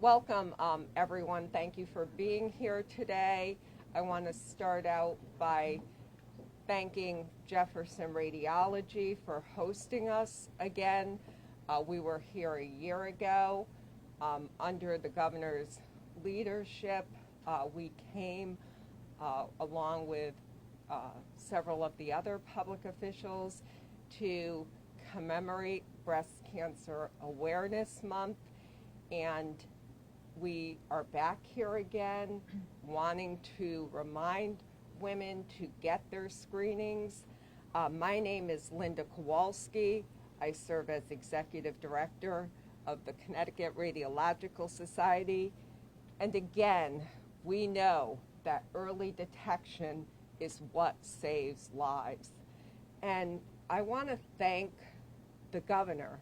Welcome, everyone. Thank you for being here today. I want to start out by thanking Jefferson Radiology for hosting us again. We were here a year ago under the governor's leadership. We came along with several of the other public officials to commemorate Breast Cancer Awareness Month, and we are back here again wanting to remind women to get their screenings. My name is Linda Kowalski. I serve as Executive Director of the Connecticut Radiological Society. And again, we know that early detection is what saves lives. And I want to thank the governor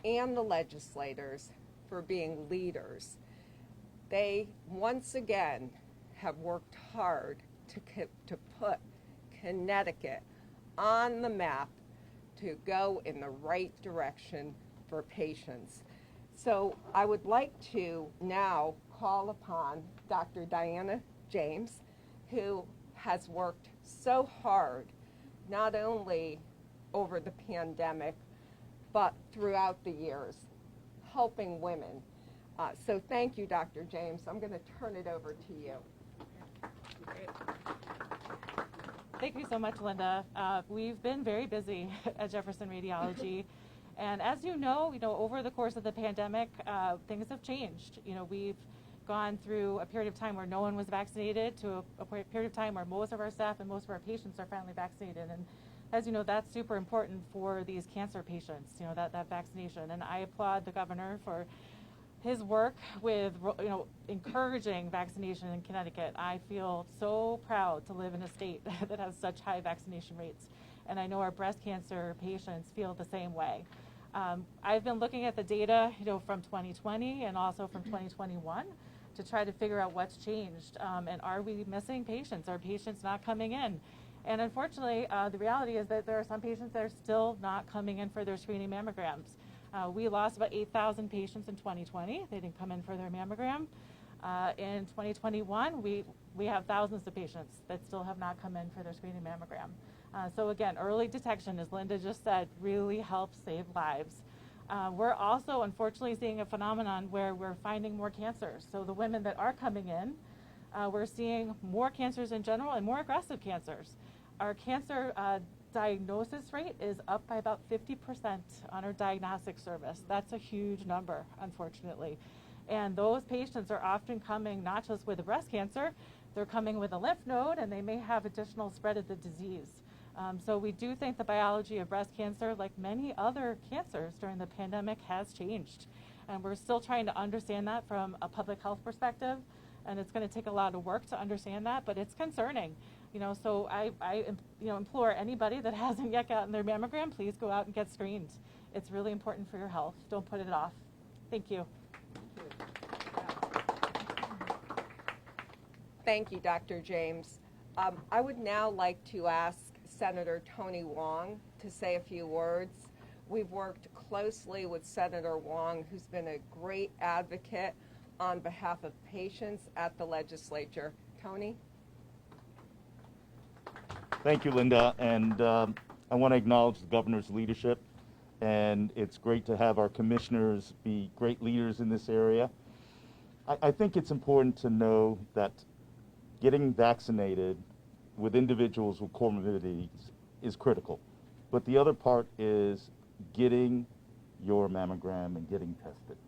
and the legislators for being leaders. They, once again, have worked hard to put Connecticut on the map to go in the right direction for patients. So I would like to now call upon Dr. Diana James, who has worked so hard, not only over the pandemic, but throughout the years, helping women. So thank you, Dr. James. I'm going to turn it over to you. Great. Thank you so much, Linda. We've been very busy at Jefferson Radiology. And as you know, over the course of the pandemic, things have changed. We've gone through a period of time where no one was vaccinated to a period of time where most of our staff and most of our patients are finally vaccinated. And as you know, that's super important for these cancer patients, that vaccination. And I applaud the governor for his work with, encouraging vaccination in Connecticut. I feel so proud to live in a state that has such high vaccination rates. And I know our breast cancer patients feel the same way. I've been looking at the data, from 2020 and also from 2021 to try to figure out what's changed. And are we missing patients? Are patients not coming in? And unfortunately, the reality is that there are some patients that are still not coming in for their screening mammograms. We lost about 8,000 patients in 2020. They didn't come in for their mammogram. In 2021, we have thousands of patients that still have not come in for their screening mammogram. So again, early detection, as Linda just said, really helps save lives. We're also unfortunately seeing a phenomenon where we're finding more cancers. So the women that are coming in, we're seeing more cancers in general and more aggressive cancers. Our cancer diagnosis rate is up by about 50% on our diagnostic service. That's a huge number, unfortunately. And those patients are often coming not just with a breast cancer, they're coming with a lymph node, and they may have additional spread of the disease. So we do think the biology of breast cancer, like many other cancers during the pandemic, has changed. And we're still trying to understand that from a public health perspective. And it's going to take a lot of work to understand that, but it's concerning. So I implore anybody that hasn't yet gotten their mammogram, please go out and get screened. It's really important for your health. Don't put it off. Thank you. Thank you, Dr. James. I would now like to ask Senator Tony Wong to say a few words. We've worked closely with Senator Wong, who's been a great advocate on behalf of patients at the legislature. Tony? Thank you, Linda, and I want to acknowledge the governor's leadership, and it's great to have our commissioners be great leaders in this area. I think it's important to know that getting vaccinated with individuals with comorbidities is critical, but the other part is getting your mammogram and getting tested.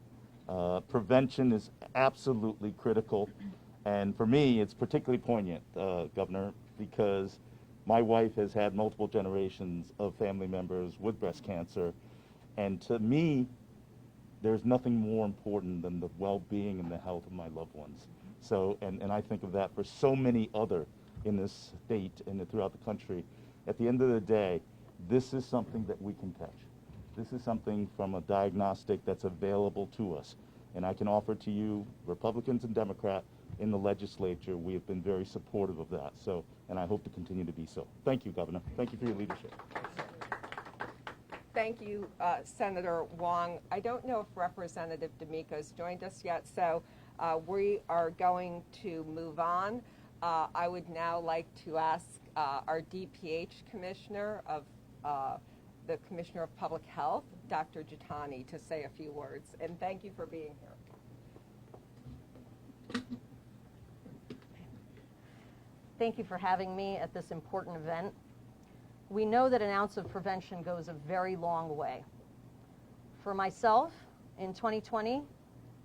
Prevention is absolutely critical, and for me, it's particularly poignant, Governor, because my wife has had multiple generations of family members with breast cancer, and to me, there's nothing more important than the well-being and the health of my loved ones. So, and I think of that for so many other in this state and throughout the country. At the end of the day, this is something that we can catch. This is something from a diagnostic that's available to us. And I can offer to you, Republicans and Democrats in the legislature, we have been very supportive of that. So, and I hope to continue to be so. Thank you, Governor. Thank you for your leadership. Thank you, Senator Wong. I don't know if Representative D'Amico's joined us yet, so we are going to move on. I would now like to ask our DPH Commissioner of the Commissioner of Public Health, Dr. Jitani, to say a few words. And thank you for being here. Thank you for having me at this important event. We know that an ounce of prevention goes a very long way. For myself, in 2020,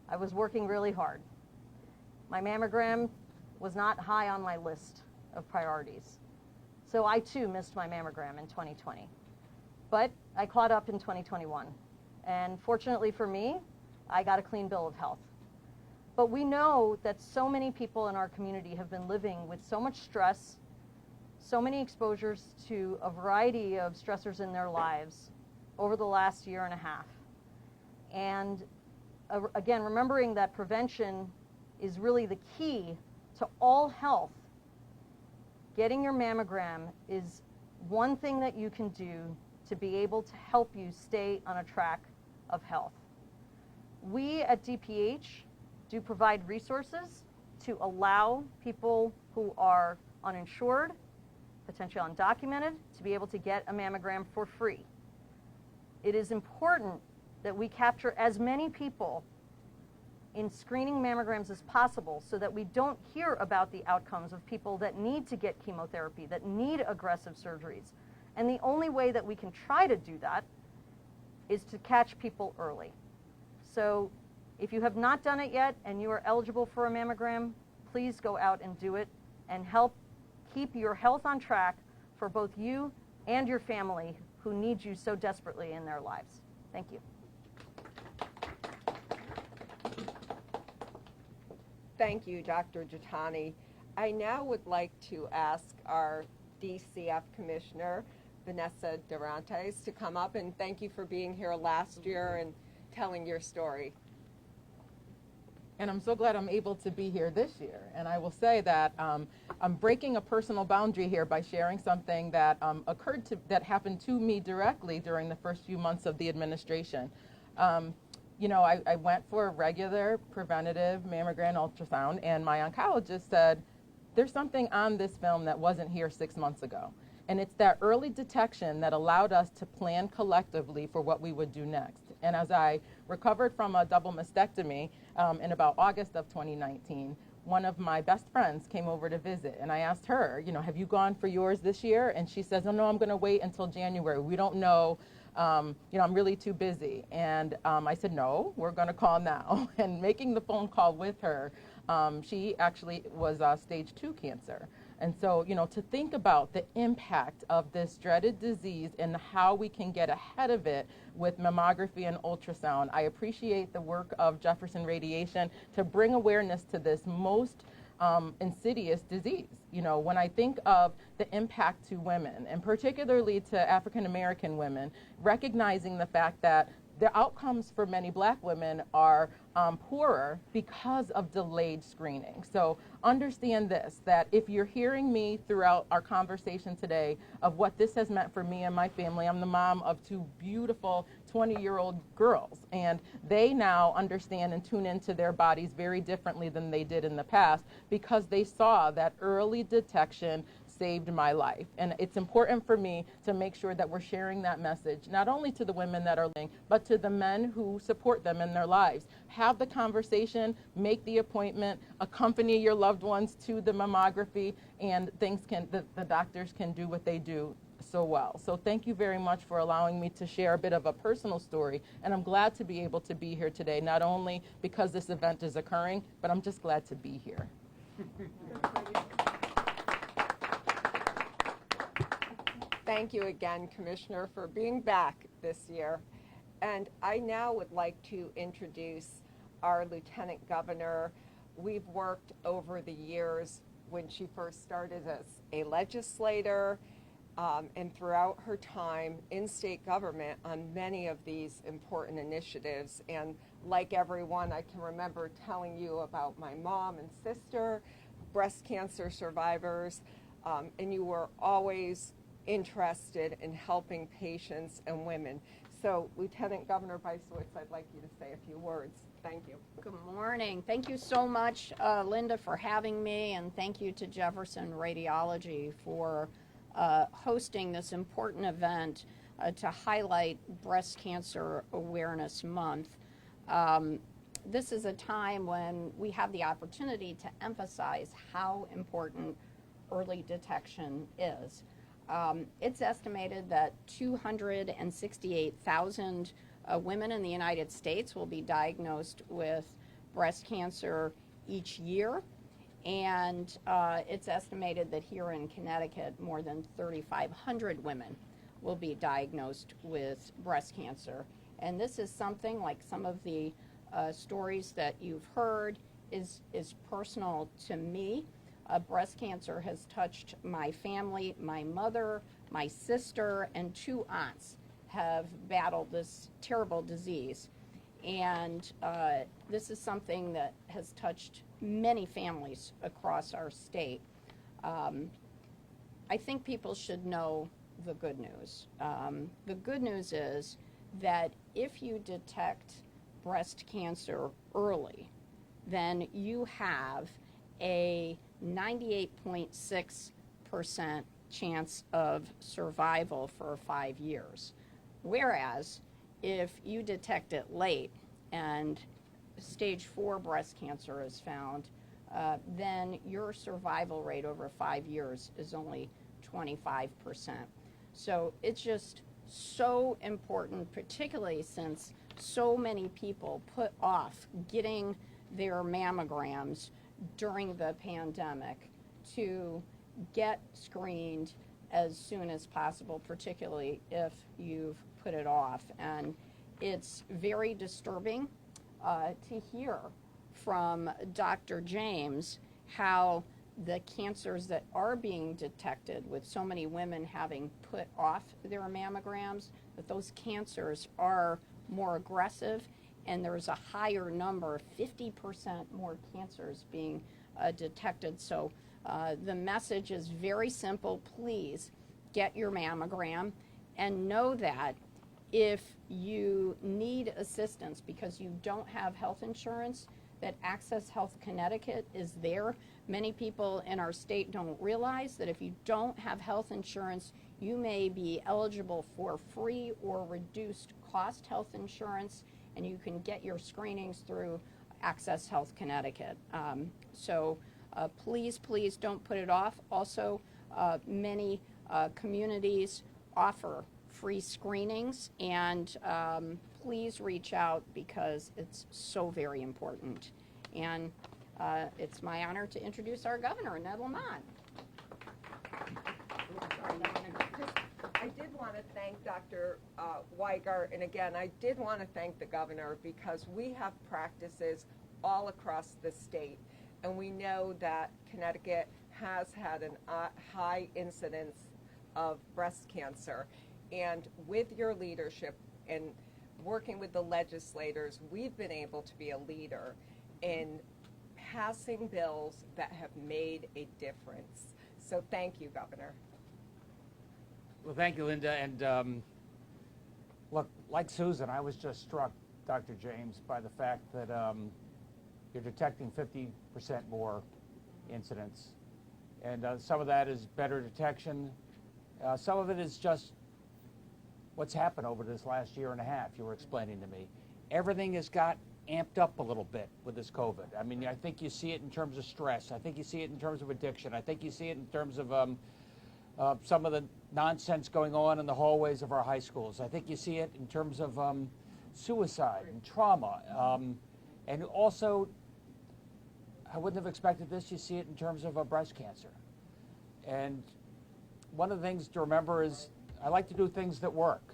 I was working really hard. My mammogram was not high on my list of priorities. So I too missed my mammogram in 2020. But I caught up in 2021. And fortunately for me, I got a clean bill of health. But we know that so many people in our community have been living with so much stress, so many exposures to a variety of stressors in their lives over the last year and a half. And again, remembering that prevention is really the key to all health. Getting your mammogram is one thing that you can do to be able to help you stay on a track of health. We at DPH do provide resources to allow people who are uninsured, potentially undocumented, to be able to get a mammogram for free. It is important that we capture as many people in screening mammograms as possible so that we don't hear about the outcomes of people that need to get chemotherapy, that need aggressive surgeries. And the only way that we can try to do that is to catch people early. So if you have not done it yet and you are eligible for a mammogram, please go out and do it and help keep your health on track for both you and your family who need you so desperately in their lives. Thank you. Thank you, Dr. Jitani. I now would like to ask our DCF Commissioner, Vanessa Durantes, to come up, and thank you for being here last year and telling your story. And I'm so glad I'm able to be here this year. And I will say that I'm breaking a personal boundary here by sharing something that that happened to me directly during the first few months of the administration. You know, I went for a regular preventative mammogram ultrasound, and my oncologist said, there's something on this film that wasn't here 6 months ago. And it's that early detection that allowed us to plan collectively for what we would do next. And as I recovered from a double mastectomy in about August of 2019, one of my best friends came over to visit, and I asked her, you know, have you gone for yours this year? And she says, oh, no, I'm going to wait until January. We don't know. You know, I'm really too busy. And I said, no, we're going to call now. And making the phone call with her, she actually was stage 2 cancer. And so, you know, to think about the impact of this dreaded disease and how we can get ahead of it with mammography and ultrasound, I appreciate the work of Jefferson Radiation to bring awareness to this most insidious disease. You know, when I think of the impact to women, and particularly to African American women, recognizing the fact that the outcomes for many black women are poorer because of delayed screening. So understand this, that if you're hearing me throughout our conversation today of what this has meant for me and my family, I'm the mom of 2 beautiful 20-year-old girls, and they now understand and tune into their bodies very differently than they did in the past because they saw that early detection saved my life. And it's important for me to make sure that we're sharing that message, not only to the women that are living, but to the men who support them in their lives. Have the conversation, make the appointment, accompany your loved ones to the mammography, and the doctors can do what they do so well. So thank you very much for allowing me to share a bit of a personal story. And I'm glad to be able to be here today, not only because this event is occurring, but I'm just glad to be here. Thank you again, Commissioner, for being back this year. And I now would like to introduce our Lieutenant Governor. We've worked over the years when she first started as a legislator and throughout her time in state government on many of these important initiatives. And like everyone, I can remember telling you about my mom and sister, breast cancer survivors, and you were always interested in helping patients and women. So, Lieutenant Governor Bysowitz, I'd like you to say a few words. Thank you. Good morning. Thank you so much, Linda, for having me, and thank you to Jefferson Radiology for hosting this important event to highlight Breast Cancer Awareness Month. This is a time when we have the opportunity to emphasize how important early detection is. It's estimated that 268,000 women in the United States will be diagnosed with breast cancer each year, and it's estimated that here in Connecticut more than 3,500 women will be diagnosed with breast cancer. And this is something, like some of the stories that you've heard, is personal to me. Breast cancer has touched my family. My mother, my sister, and 2 aunts have battled this terrible disease. And this is something that has touched many families across our state. I think people should know the good news. The good news is that if you detect breast cancer early, then you have a 98.6% chance of survival for 5 years. Whereas if you detect it late and stage 4 breast cancer is found, then your survival rate over 5 years is only 25%. So it's just so important, particularly since so many people put off getting their mammograms during the pandemic, to get screened as soon as possible, particularly if you've put it off. And it's very disturbing to hear from Dr. James how the cancers that are being detected, with so many women having put off their mammograms, that those cancers are more aggressive, and there's a higher number, 50% more cancers being detected. So the message is very simple. Please get your mammogram, and know that if you need assistance because you don't have health insurance, that Access Health Connecticut is there. Many people in our state don't realize that if you don't have health insurance, you may be eligible for free or reduced cost health insurance, and you can get your screenings through Access Health Connecticut. So please, please don't put it off. Also, many communities offer free screenings, and please reach out because it's so very important. And it's my honor to introduce our governor, Ned Lamont. I did want to thank Dr. Weigart, and again, I did want to thank the governor, because we have practices all across the state, and we know that Connecticut has had a high incidence of breast cancer. And with your leadership and working with the legislators, we've been able to be a leader in passing bills that have made a difference. So thank you, Governor. Well, thank you, Linda. And look, like Susan, I was just struck, Dr. James, by the fact that you're detecting 50% more incidents. And some of that is better detection. Some of it is just what's happened over this last year and a half, you were explaining to me. Everything has got amped up a little bit with this COVID. I mean, I think you see it in terms of stress. I think you see it in terms of addiction. I think you see it in terms of some of the nonsense going on in the hallways of our high schools. I think you see it in terms of suicide and trauma. And also, I wouldn't have expected this, you see it in terms of breast cancer. And one of the things to remember is I like to do things that work.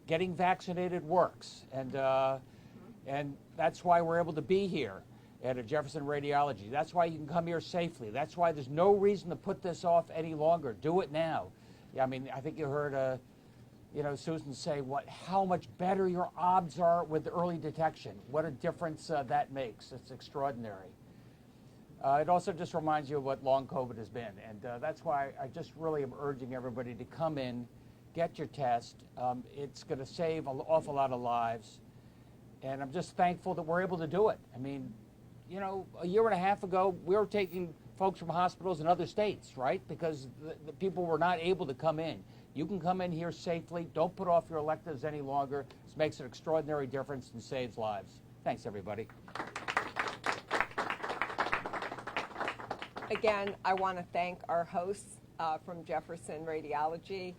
Getting vaccinated works, and that's why we're able to be here at Jefferson Radiology. That's why you can come here safely. That's why there's no reason to put this off any longer. Do it now. Yeah, I mean, I think you heard Susan say how much better your odds are with early detection. What a difference that makes. It's extraordinary. It also just reminds you of what long COVID has been, and that's why I just really am urging everybody to come in, get your test. It's going to save an awful lot of lives, and I'm just thankful that we're able to do it. I mean, you know, a year and a half ago, we were taking folks from hospitals in other states, right? Because the people were not able to come in. You can come in here safely. Don't put off your electives any longer. This makes an extraordinary difference and saves lives. Thanks, everybody. Again, I want to thank our hosts from Jefferson Radiology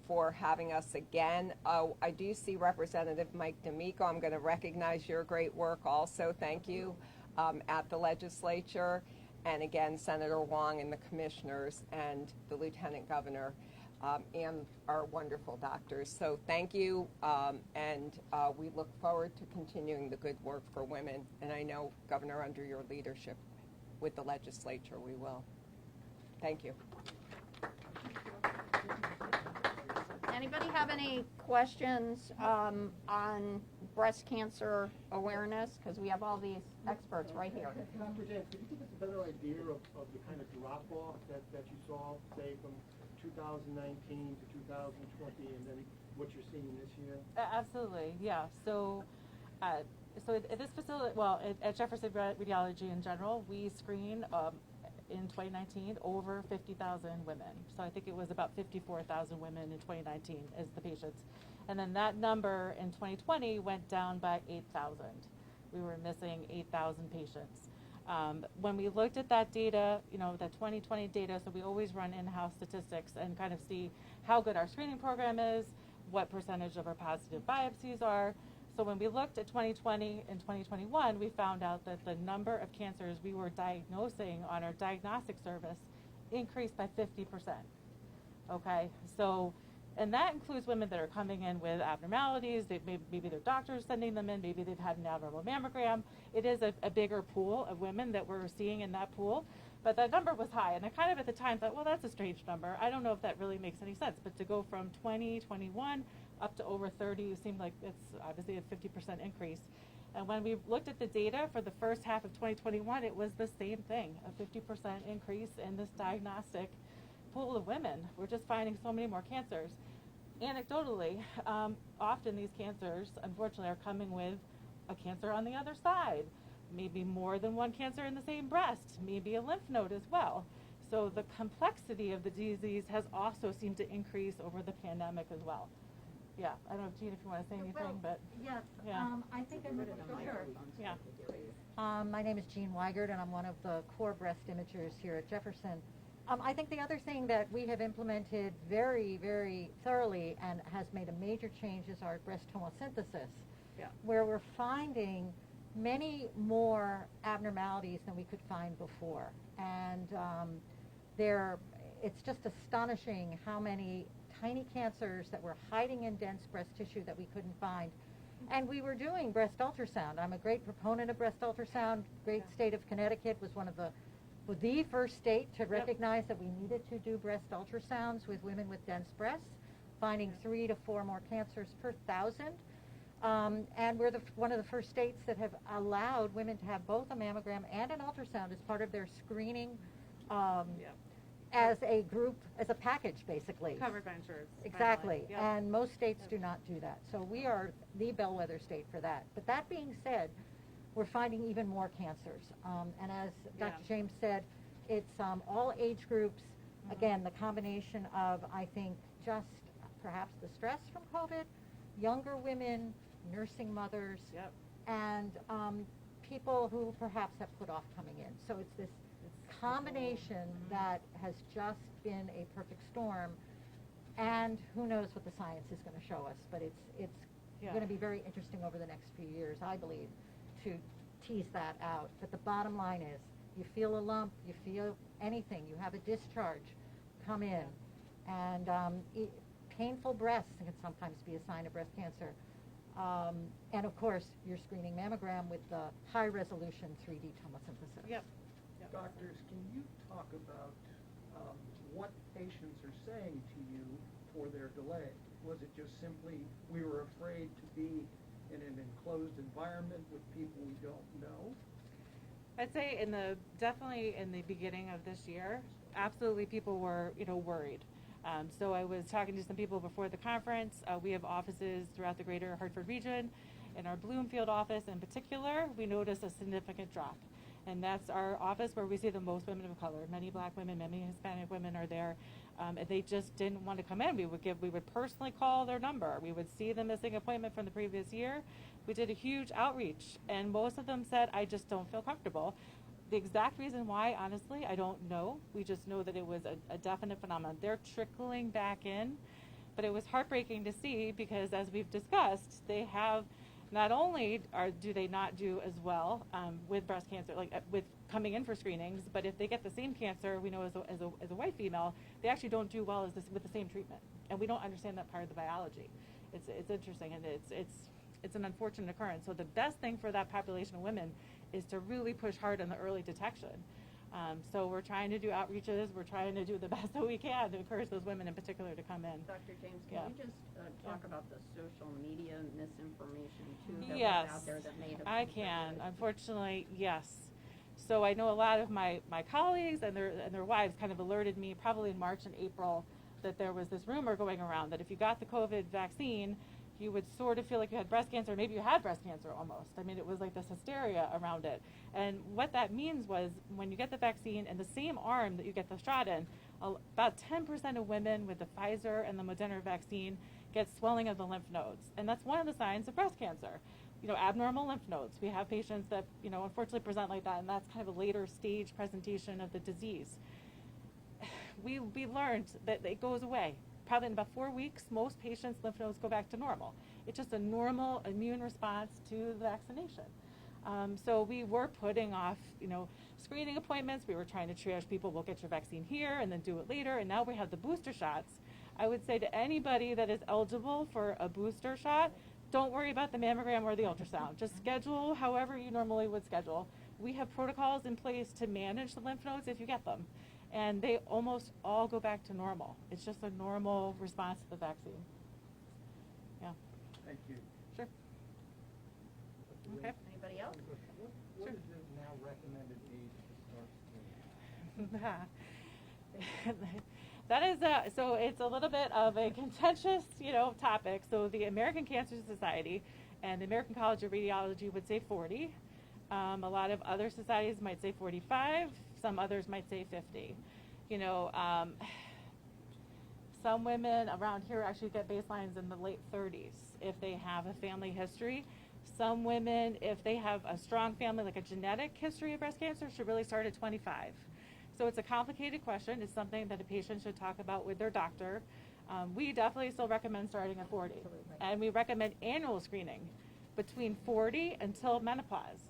for having us again. I do see Representative Mike D'Amico. I'm going to recognize your great work also. Thank you at the legislature. And again, Senator Wong and the commissioners and the Lieutenant Governor and our wonderful doctors. So thank you, and we look forward to continuing the good work for women. And I know, Governor, under your leadership with the legislature, we will. Thank you. Anybody have any questions on breast cancer awareness? Because we have all these experts right here. Dr. James, could you give us a better idea of the kind of drop-off that you saw, say, from 2019 to 2020, and then what you're seeing this year? Absolutely, yeah. So at this facility, well, at Jefferson Radiology in general, we screen in 2019 over 50,000 women. So I think it was about 54,000 women in 2019 as the patients. And then that number in 2020 went down by 8,000. We were missing 8,000 patients. When we looked at that data, you know, the 2020 data, so we always run in-house statistics and kind of see how good our screening program is, what percentage of our positive biopsies are. So when we looked at 2020 and 2021, we found out that the number of cancers we were diagnosing on our diagnostic service increased by 50%. Okay, so, and that includes women that are coming in with abnormalities. Maybe their doctor's sending them in, maybe they've had an abnormal mammogram. It is a bigger pool of women that we're seeing in that pool. But that number was high, and I kind of at the time thought, well, that's a strange number. I don't know if that really makes any sense. But to go from 2021 up to over 30 seemed like it's obviously a 50% increase. And when we looked at the data for the first half of 2021, it was the same thing, a 50% increase in this diagnostic pool of women. We're just finding so many more cancers. Anecdotally, often these cancers, unfortunately, are coming with a cancer on the other side, maybe more than one cancer in the same breast, maybe a lymph node as well. So the complexity of the disease has also seemed to increase over the pandemic as well. Yeah, I don't know, Jean, if you want to say anything, but Yes, yeah. I think I'm sure. Yeah. My name is Jean Weigert, and I'm one of the core breast imagers here at Jefferson. I think the other thing that we have implemented very, very thoroughly and has made a major change is our breast tomosynthesis, where we're finding many more abnormalities than we could find before. And it's just astonishing how many tiny cancers that were hiding in dense breast tissue that we couldn't find. And we were doing breast ultrasound. I'm a great proponent of breast ultrasound. Great state of Connecticut was one of the first state to recognize that we needed to do breast ultrasounds with women with dense breasts, finding 3 to 4 more cancers per 1,000. And we're one of the first states that have allowed women to have both a mammogram and an ultrasound as part of their screening as a group, as a package, basically. Covered by insurance. Exactly. Yep. And most states do not do that. So we are the bellwether state for that. But that being said, we're finding even more cancers. And as Dr. James said, it's all age groups. Again, the combination of, I think, just perhaps the stress from COVID, younger women, nursing mothers, and people who perhaps have put off coming in. So it's this combination that has just been a perfect storm. And who knows what the science is going to show us. But it's going to be very interesting over the next few years, I believe, to tease that out. But the bottom line is, you feel a lump, you feel anything, you have a discharge, come in. And painful breasts can sometimes be a sign of breast cancer. And of course, your screening mammogram with the high-resolution 3D tomosynthesis. Yep. Doctors, can you talk about what patients are saying to you for their delay? Was it just simply, we were afraid to be in an enclosed environment with people we don't know? I'd say definitely in the beginning of this year, absolutely people were, worried. So I was talking to some people before the conference. We have offices throughout the greater Hartford region. In our Bloomfield office in particular, we noticed a significant drop. And that's our office where we see the most women of color. Many black women, many Hispanic women are there. And they just didn't want to come in. We would personally call their number. We would see the missing appointment from the previous year. We did a huge outreach, and most of them said, I just don't feel comfortable. The exact reason why, honestly, I don't know. We just know that it was a definite phenomenon. They're trickling back in, but it was heartbreaking to see because, as we've discussed, they have not only do they not do as well with breast cancer, with coming in for screenings, but if they get the same cancer, we know as a white female, they actually don't do well with the same treatment, and we don't understand that part of the biology. It's interesting, and it's an unfortunate occurrence. So the best thing for that population of women is to really push hard on the early detection. So we're trying to do outreaches. We're trying to do the best that we can to encourage those women in particular to come in. Dr. James, Yeah. can you just talk about the social media misinformation too that Yes, was out there that made it? I can. Unfortunately, yes. So I know a lot of my colleagues and their wives kind of alerted me probably in March and April that there was this rumor going around that if you got the COVID vaccine, you would sort of feel like you had breast cancer, maybe you had breast cancer almost. I mean, it was like this hysteria around it. And what that means was when you get the vaccine in the same arm that you get the shot in, about 10% of women with the Pfizer and the Moderna vaccine get swelling of the lymph nodes. And that's one of the signs of breast cancer. Abnormal lymph nodes. We have patients that, unfortunately present like that, and that's kind of a later stage presentation of the disease. We learned that it goes away. Probably in about 4 weeks, most patients' lymph nodes go back to normal. It's just a normal immune response to the vaccination. So we were putting off, screening appointments. We were trying to triage people. We'll get your vaccine here and then do it later. And now we have the booster shots. I would say to anybody that is eligible for a booster shot, don't worry about the mammogram or the ultrasound. Just schedule however you normally would schedule. We have protocols in place to manage the lymph nodes if you get them. And they almost all go back to normal. It's just a normal response to the vaccine. Yeah. Thank you. Sure. Okay. Anybody else? What is the now recommended age to start screening? That is so it's a little bit of a contentious, topic. So the American Cancer Society and the American College of Radiology would say 40. A lot of other societies might say 45. Some others might say 50. Some women around here actually get baselines in the late 30s if they have a family history. Some women, if they have a strong family, like a genetic history of breast cancer, should really start at 25. So it's a complicated question. It's something that a patient should talk about with their doctor. We definitely still recommend starting at 40. And we recommend annual screening between 40 until menopause.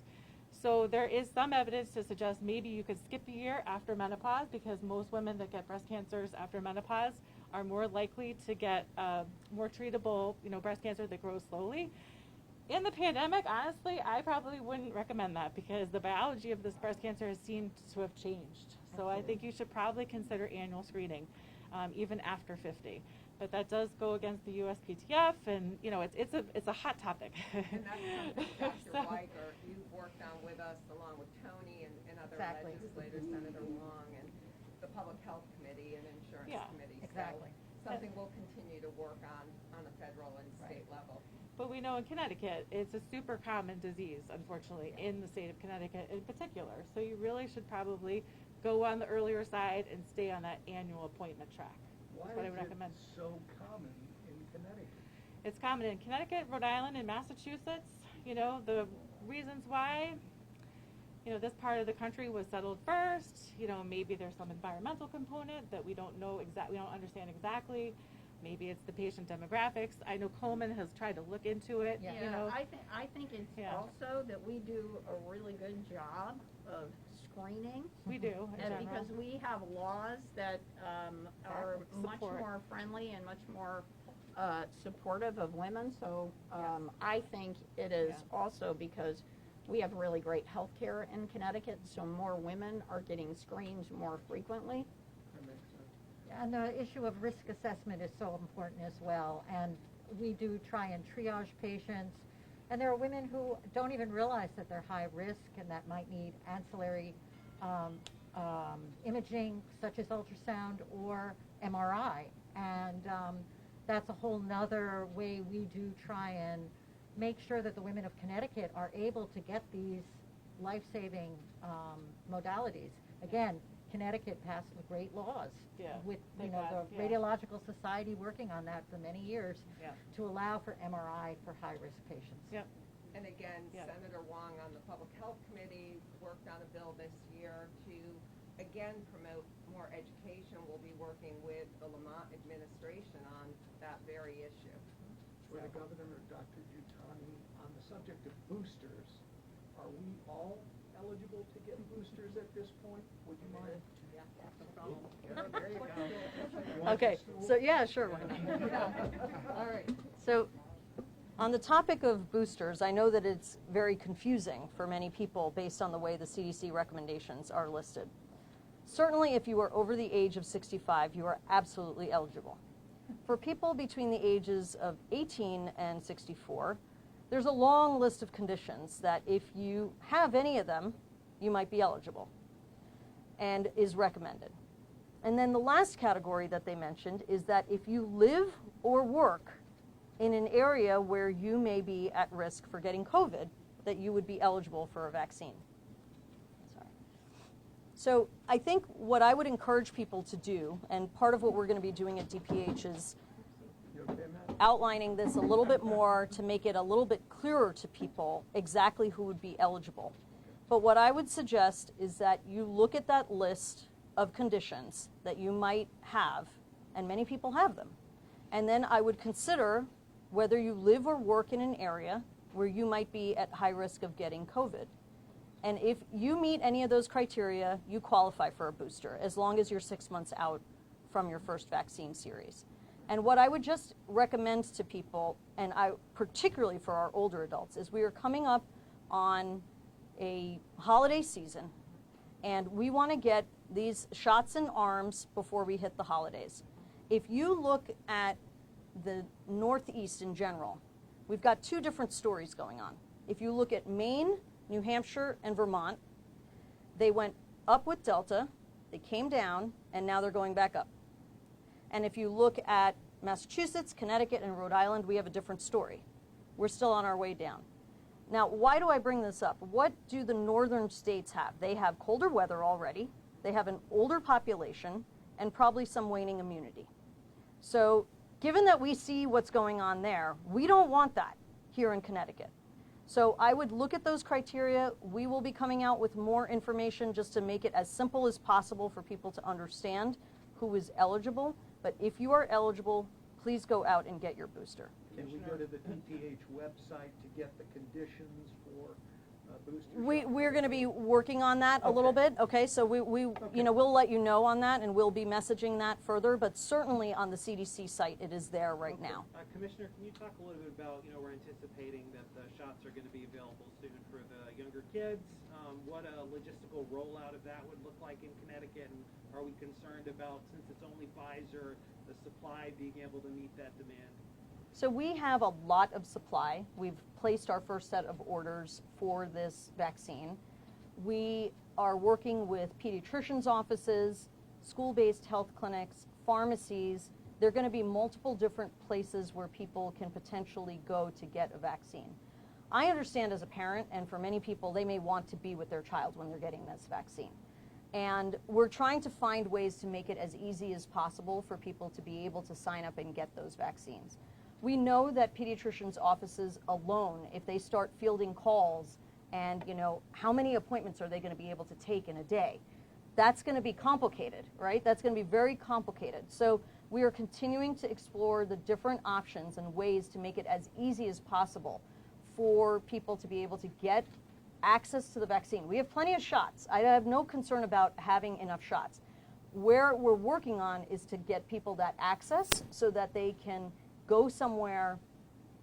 So there is some evidence to suggest maybe you could skip a year after menopause because most women that get breast cancers after menopause are more likely to get more treatable, breast cancer that grows slowly. In the pandemic, honestly, I probably wouldn't recommend that because the biology of this breast cancer has seemed to have changed. So I think you should probably consider annual screening, even after 50. But that does go against the USPTF, and it's a hot topic. And that's something, Dr. So- Weiger, you've worked on with us, along with Tony and other Exactly. legislators, Senator Wong, and the Public Health Committee and Insurance Yeah, Committee. exactly. So something we'll continue to work on a federal and state level. But we know in Connecticut, it's a super common disease, unfortunately, in the state of Connecticut in particular. So you really should probably go on the earlier side and stay on that annual appointment track. Why That's what I is would it recommend. so common in Connecticut? It's common in Connecticut, Rhode Island, and Massachusetts. The reasons why, this part of the country was settled first. Maybe there's some environmental component that we don't know we don't understand exactly. Maybe it's the patient demographics. I know Coleman has tried to look into it. Yeah. I think it's Yeah. also that we do a really good job of screening. We do, in And general. because we have laws that are much Support. more friendly and much more supportive of women, so I think it is also because we have really great health care in Connecticut, so more women are getting screened more frequently. That makes sense. And the issue of risk assessment is so important as well. And we do try and triage patients And there are women who don't even realize that they're high risk and that might need ancillary imaging, such as ultrasound or MRI. And that's a whole nother way we do try and make sure that the women of Connecticut are able to get these life-saving modalities. Again, Connecticut passed great laws with they the have, yeah. Radiological Society working on that for many years to allow for MRI for high-risk patients. Yep. And again, Yeah. Senator Wong on the Public Health Committee worked on a bill this year to, again, promote more education. We'll be working with the Lamont administration on that very issue. For the governor, Dr. Jutani, on the subject of boosters, are we all eligible to get boosters at this point? Would you mind? There you go. Okay, so yeah, sure. Why not? All right. So on the topic of boosters, I know that it's very confusing for many people based on the way the CDC recommendations are listed. Certainly, if you are over the age of 65, you are absolutely eligible. For people between the ages of 18 and 64, there's a long list of conditions that if you have any of them, you might be eligible and is recommended. And then the last category that they mentioned is that if you live or work in an area where you may be at risk for getting COVID, that you would be eligible for a vaccine. Sorry. So I think what I would encourage people to do, and part of what we're going to be doing at DPH is outlining this a little bit more to make it a little bit clearer to people exactly who would be eligible. But what I would suggest is that you look at that list of conditions that you might have, and many people have them. And then I would consider whether you live or work in an area where you might be at high risk of getting COVID. And if you meet any of those criteria, you qualify for a booster, as long as you're 6 months out from your first vaccine series. And what I would just recommend to people, and particularly for our older adults, is we are coming up on a holiday season, and we want to get these shots in arms before we hit the holidays. If you look at the Northeast in general, we've got two different stories going on. If you look at Maine, New Hampshire, and Vermont, they went up with Delta, they came down, and now they're going back up. And if you look at Massachusetts, Connecticut, and Rhode Island, we have a different story. We're still on our way down. Now, why do I bring this up? What do the northern states have? They have colder weather already, they have an older population, and probably some waning immunity. So given that we see what's going on there, we don't want that here in Connecticut. So I would look at those criteria. We will be coming out with more information just to make it as simple as possible for people to understand who is eligible. But if you are eligible, please go out and get your booster. Can we go to the DPH website to get the conditions for boosters? We're going to be working on that a little bit. Okay, so we'll let you know on that, and we'll be messaging that further. But certainly on the CDC site, it is there right now. Commissioner, can you talk a little bit about, we're anticipating that the shots are going to be available soon for the younger kids. What a logistical rollout of that would look like in Connecticut, and are we concerned about, since it's only Pfizer, the supply being able to meet that demand? So we have a lot of supply. We've placed our first set of orders for this vaccine. We are working with pediatricians' offices, school-based health clinics, pharmacies. There are going to be multiple different places where people can potentially go to get a vaccine. I understand as a parent, and for many people, they may want to be with their child when they're getting this vaccine. And we're trying to find ways to make it as easy as possible for people to be able to sign up and get those vaccines. We know that pediatricians' offices alone, if they start fielding calls and, how many appointments are they going to be able to take in a day? That's going to be complicated, right? That's going to be very complicated. So we are continuing to explore the different options and ways to make it as easy as possible for people to be able to get access to the vaccine. We have plenty of shots. I have no concern about having enough shots. Where we're working on is to get people that access so that they can go somewhere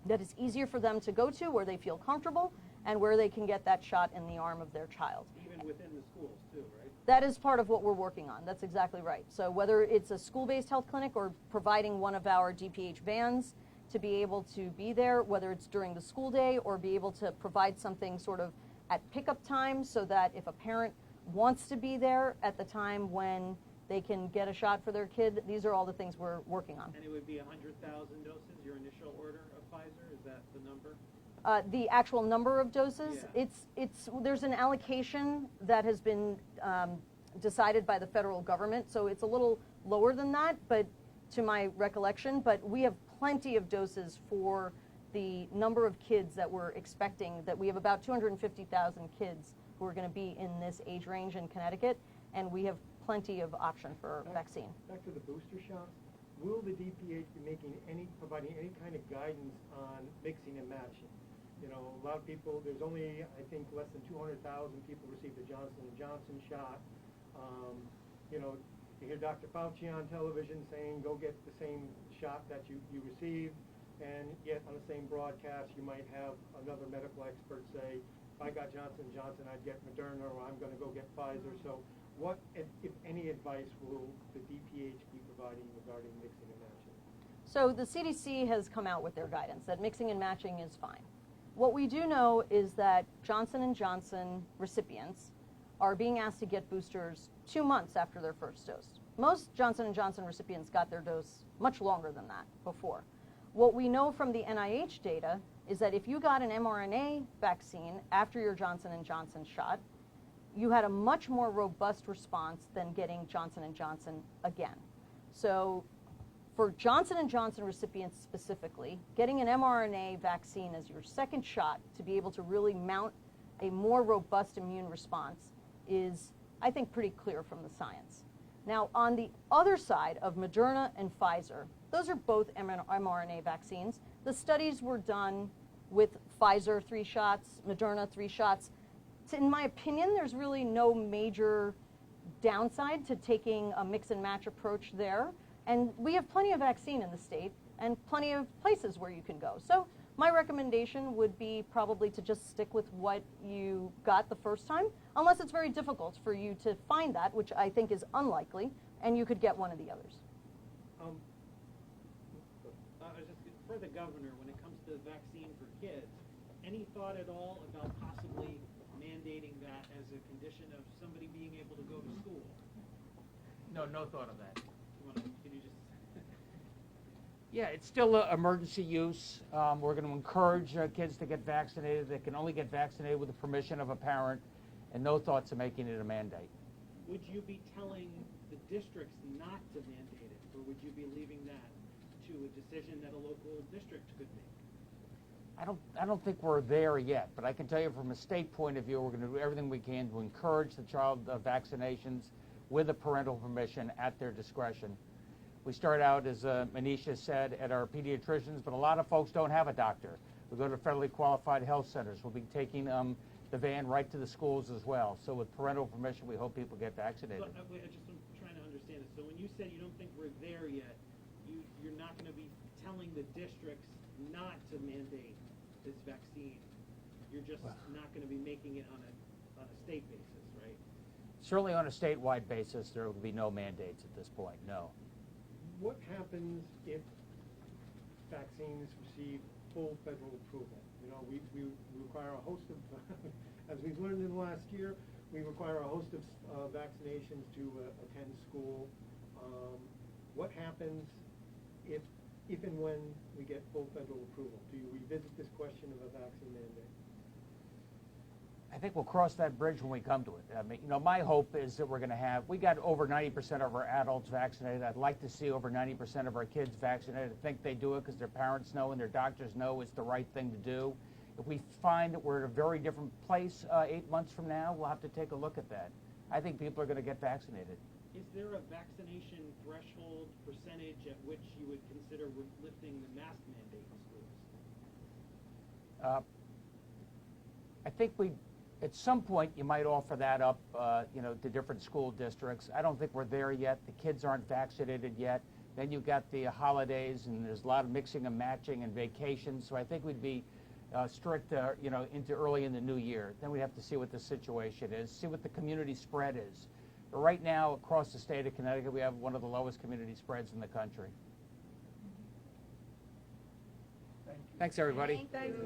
that is easier for them to go to, where they feel comfortable, and where they can get that shot in the arm of their child. Even within the schools too, right? That is part of what we're working on. That's exactly right. So whether it's a school-based health clinic or providing one of our DPH vans to be able to be there, whether it's during the school day or be able to provide something sort of at pickup time so that if a parent wants to be there at the time when they can get a shot for their kid, these are all the things we're working on. And it would be 100,000 doses, your initial order of Pfizer? Is that the number? The actual number of doses, Yeah. there's an allocation that has been decided by the federal government, so it's a little lower than that, but to my recollection, but we have plenty of doses for the number of kids that we're expecting, that we have about 250,000 kids who are going to be in this age range in Connecticut, and we have plenty of option for vaccine. Back to the booster shots, will the DPH be providing any kind of guidance on mixing and matching? You know, a lot of people, there's only, I think, less than 200,000 people received the Johnson & Johnson shot. You know, you hear Dr. Fauci on television saying, go get the same shot that you received, and yet on the same broadcast, you might have another medical expert say, if I got Johnson & Johnson, I'd get Moderna, or I'm going to go get Pfizer. So what, if any, advice will the DPH be providing regarding mixing and matching? So the CDC has come out with their guidance that mixing and matching is fine. What we do know is that Johnson & Johnson recipients are being asked to get boosters 2 months after their first dose. Most Johnson & Johnson recipients got their dose much longer than that before. What we know from the NIH data is that if you got an mRNA vaccine after your Johnson & Johnson shot, you had a much more robust response than getting Johnson & Johnson again. So for Johnson & Johnson recipients specifically, getting an mRNA vaccine as your second shot to be able to really mount a more robust immune response is, I think, pretty clear from the science. Now, on the other side of Moderna and Pfizer, those are both mRNA vaccines. The studies were done with Pfizer 3 shots, Moderna 3 shots. So in my opinion, there's really no major downside to taking a mix and match approach there. And we have plenty of vaccine in the state and plenty of places where you can go. So my recommendation would be probably to just stick with what you got the first time, unless it's very difficult for you to find that, which I think is unlikely, and you could get one of the others. For the governor, when it comes to vaccine for kids, any thought at all about possibly mandating that as a condition of somebody being able to go to school? No thought of that. Can you just... Yeah, it's still emergency use. We're going to encourage kids to get vaccinated. They can only get vaccinated with the permission of a parent, and no thoughts of making it a mandate. Would you be telling the districts not to mandate it, or would you be leaving that to a decision that a local district could make? I don't think we're there yet, but I can tell you from a state point of view, we're going to do everything we can to encourage the child vaccinations with the parental permission at their discretion. We start out, as Manisha said, at our pediatricians, but a lot of folks don't have a doctor. We go to federally qualified health centers. We'll be taking the van right to the schools as well. So with parental permission, we hope people get vaccinated. So, I'm trying to understand this. So when you said you don't think we're there yet, you're not going to be telling the districts not to mandate this vaccine. You're just not going to be making it on a state basis, right? Certainly on a statewide basis, there will be no mandates at this point, no. What happens if vaccines receive full federal approval? You know, we require a host of, as we've learned in the last year, we require a host of vaccinations to attend school. What happens if and when we get full federal approval? Do you revisit this question of a vaccine mandate? I think we'll cross that bridge when we come to it. I mean, you know, my hope is that we got over 90% of our adults vaccinated. I'd like to see over 90% of our kids vaccinated. I think they do it because their parents know and their doctors know it's the right thing to do. If we find that we're at a very different place 8 months from now, we'll have to take a look at that. I think people are going to get vaccinated. Is there a vaccination threshold percentage at which you would consider lifting the mask mandate in schools? I think at some point you might offer that up, to different school districts. I don't think we're there yet. The kids aren't vaccinated yet. Then you've got the holidays, and there's a lot of mixing and matching and vacations. So I think we'd be strict, into early in the new year. Then we'd have to see what the situation is, see what the community spread is. But right now, across the state of Connecticut, we have one of the lowest community spreads in the country. Thanks, everybody.